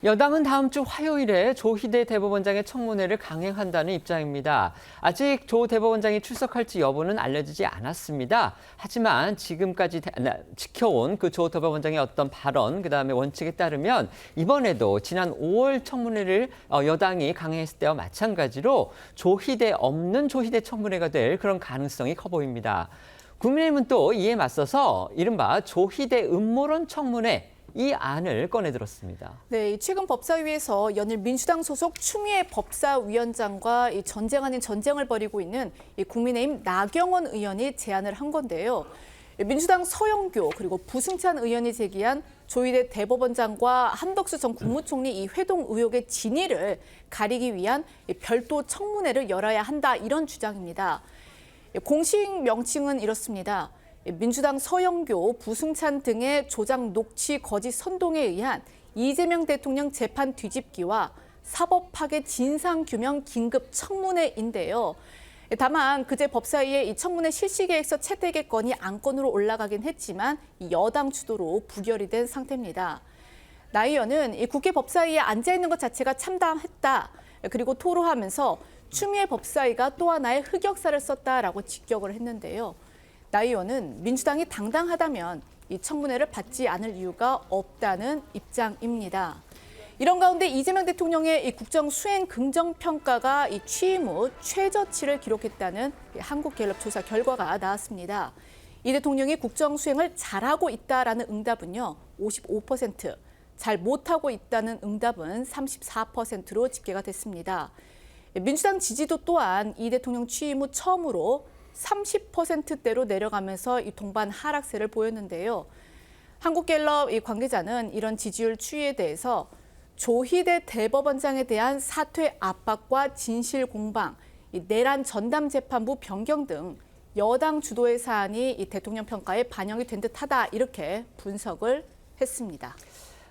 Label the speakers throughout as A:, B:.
A: 여당은 다음 주 화요일에 조희대 대법원장의 청문회를 강행한다는 입장입니다. 아직 조 대법원장이 출석할지 여부는 알려지지 않았습니다. 하지만 지금까지 지켜온 그 조 대법원장의 어떤 발언, 그다음에 원칙에 따르면 이번에도 지난 5월 청문회를 여당이 강행했을 때와 마찬가지로 조희대 없는 조희대 청문회가 될 그런 가능성이 커 보입니다. 국민의힘은 또 이에 맞서서 이른바 조희대 음모론 청문회 이 안을 꺼내들었습니다.
B: 네, 최근 법사위에서 연일 민주당 소속 추미애 법사위원장과 전쟁 아닌 전쟁을 벌이고 있는 국민의힘 나경원 의원이 제안을 한 건데요. 민주당 서영교 그리고 부승찬 의원이 제기한 조희대 대법원장과 한덕수 전 국무총리 이 회동 의혹의 진위를 가리기 위한 별도 청문회를 열어야 한다 이런 주장입니다. 공식 명칭은 이렇습니다. 민주당 서영교, 부승찬 등의 조작 녹취 거짓 선동에 의한 이재명 대통령 재판 뒤집기와 사법 파괴 진상 규명 긴급 청문회인데요. 다만 그제 법사위에 이 청문회 실시 계획서 채택의 건이 안건으로 올라가긴 했지만 여당 주도로 부결이 된 상태입니다. 나 의원은 이 국회 법사위에 앉아 있는 것 자체가 참담했다. 그리고 토로하면서 추미애 법사위가 또 하나의 흑역사를 썼다라고 직격을 했는데요. 나 의원은 민주당이 당당하다면 이 청문회를 받지 않을 이유가 없다는 입장입니다. 이런 가운데 이재명 대통령의 이 국정 수행 긍정 평가가 이 취임 후 최저치를 기록했다는 한국갤럽 조사 결과가 나왔습니다. 이 대통령이 국정 수행을 잘하고 있다라는 응답은요 55%, 잘 못하고 있다는 응답은 34%로 집계가 됐습니다. 민주당 지지도 또한 이 대통령 취임 후 처음으로 30%대로 내려가면서 이 동반 하락세를 보였는데요. 한국갤럽 이 관계자는 이런 지지율 추이에 대해서 조희대 대법원장에 대한 사퇴 압박과 진실 공방, 이 내란 전담 재판부 변경 등 여당 주도의 사안이 이 대통령 평가에 반영이 된 듯하다 이렇게 분석을 했습니다.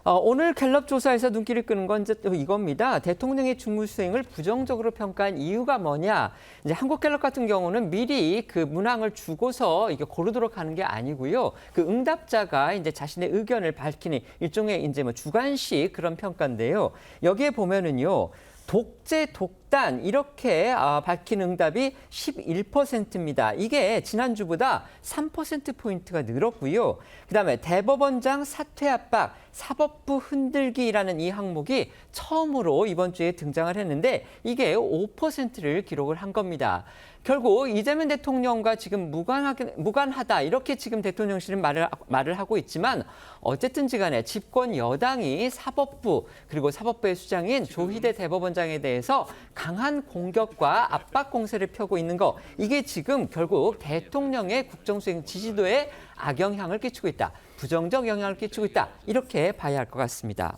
A: 오늘 갤럽 조사에서 눈길을 끄는 건 이제 또 이겁니다. 대통령의 직무 수행을 부정적으로 평가한 이유가 뭐냐? 이제 한국갤럽 같은 경우는 미리 그 문항을 주고서 이게 고르도록 하는 게 아니고요. 그 응답자가 이제 자신의 의견을 밝히는 일종의 이제 뭐 주관식 그런 평가인데요. 여기에 보면은요. 독재, 독단 이렇게 밝힌 응답이 11%입니다. 이게 지난주보다 3%포인트가 늘었고요. 그다음에 대법원장 사퇴 압박, 사법부 흔들기라는 이 항목이 처음으로 이번 주에 등장을 했는데 이게 5%를 기록을 한 겁니다. 결국 이재명 대통령과 지금 무관하다 이렇게 지금 대통령실은 말을 하고 있지만 어쨌든지 간에 집권 여당이 사법부 그리고 사법부의 수장인 조희대 대법원장에 대해서 강한 공격과 압박 공세를 펴고 있는 거 이게 지금 결국 대통령의 국정수행 지지도에 악영향을 끼치고 있다. 부정적 영향을 끼치고 있다. 이렇게 봐야 할 것 같습니다.